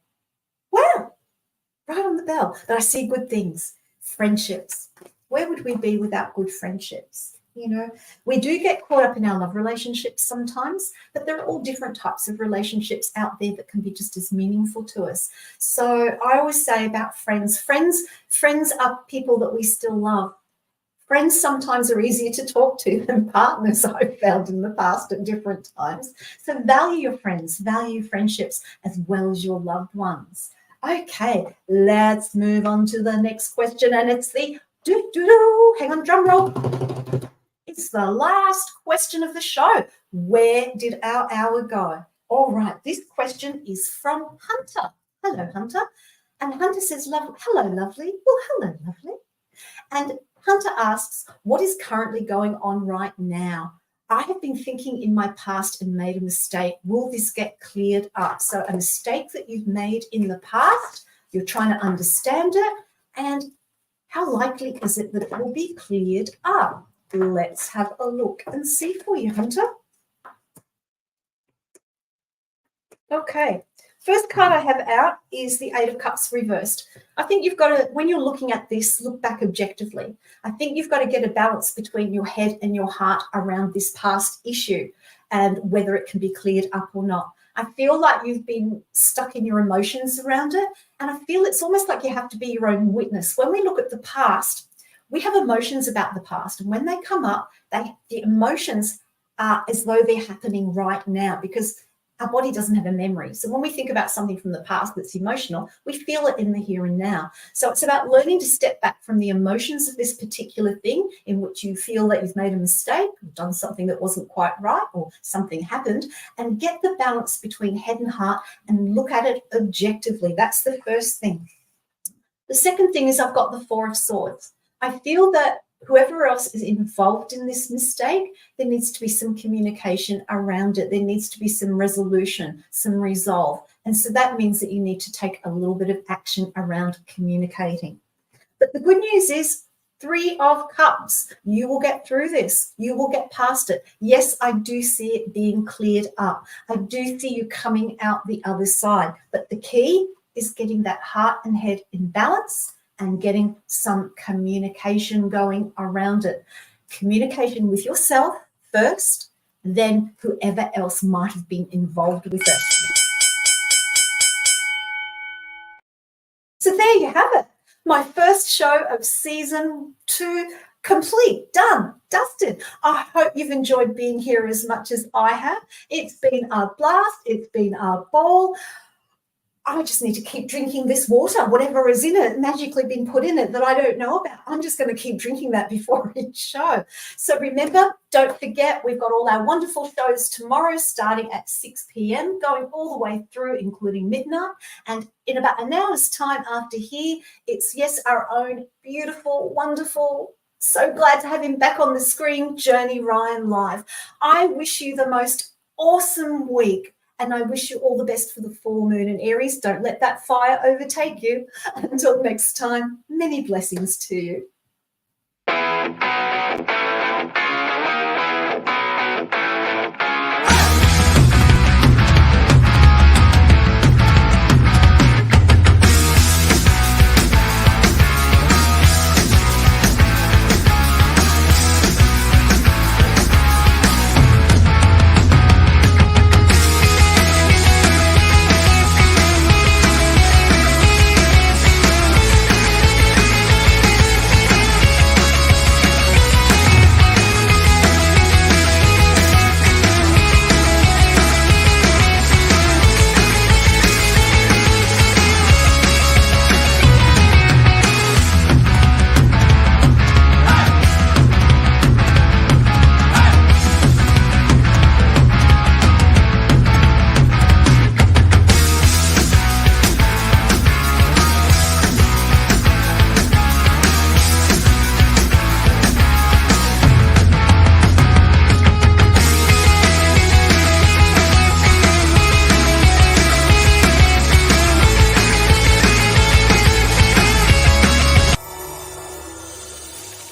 Wow, right on the bell. But I see good things. Friendships. Where would we be without good friendships? You know, we do get caught up in our love relationships sometimes, but there are all different types of relationships out there that can be just as meaningful to us. So I always say about friends are people that we still love. Friends sometimes are easier to talk to than partners, I've found in the past at different times. So value your friends, value friendships as well as your loved ones. Okay, let's move on to the next question, and it's the hang on, drum roll. It's the last question of the show. Where did our hour go? All right, this question is from Hunter. Hello, Hunter. And Hunter says, hello, lovely. Well, hello, lovely. And Hunter asks, what is currently going on right now? I have been thinking in my past and made a mistake. Will this get cleared up? So a mistake that you've made in the past, you're trying to understand it, and how likely is it that it will be cleared up? Let's have a look and see for you, Hunter. Okay, first card I have out is the Eight of Cups reversed. I think you've got to, when you're looking at this, look back objectively. I think you've got to get a balance between your head and your heart around this past issue and whether it can be cleared up or not. I feel like you've been stuck in your emotions around it, and I feel it's almost like you have to be your own witness. When we look at the past, we have emotions about the past, and when they come up, the emotions are as though they're happening right now because our body doesn't have a memory. So when we think about something from the past that's emotional, we feel it in the here and now. So it's about learning to step back from the emotions of this particular thing in which you feel that you've made a mistake, or done something that wasn't quite right, or something happened, and get the balance between head and heart and look at it objectively. That's the first thing. The second thing is I've got the Four of Swords. I feel that whoever else is involved in this mistake, there needs to be some communication around it. There needs to be some resolution, some resolve. And so that means that you need to take a little bit of action around communicating. But the good news is Three of Cups. You will get through this. You will get past it. Yes, I do see it being cleared up. I do see you coming out the other side. But the key is getting that heart and head in balance and getting some communication going around it. Communication with yourself first, then whoever else might have been involved with it. So there you have it. My first show of season 2 complete, done, dusted. I hope you've enjoyed being here as much as I have. It's been a blast. It's been a ball. I just need to keep drinking this water, whatever is in it, magically been put in it that I don't know about. I'm just going to keep drinking that before each show. So remember, don't forget, we've got all our wonderful shows tomorrow starting at 6 p.m, going all the way through, including midnight. And in about an hour's time after here, it's, yes, our own beautiful, wonderful, so glad to have him back on the screen, Journey Ryan Live. I wish you the most awesome week. And I wish you all the best for the full moon in Aries. Don't let that fire overtake you. Until next time, many blessings to you.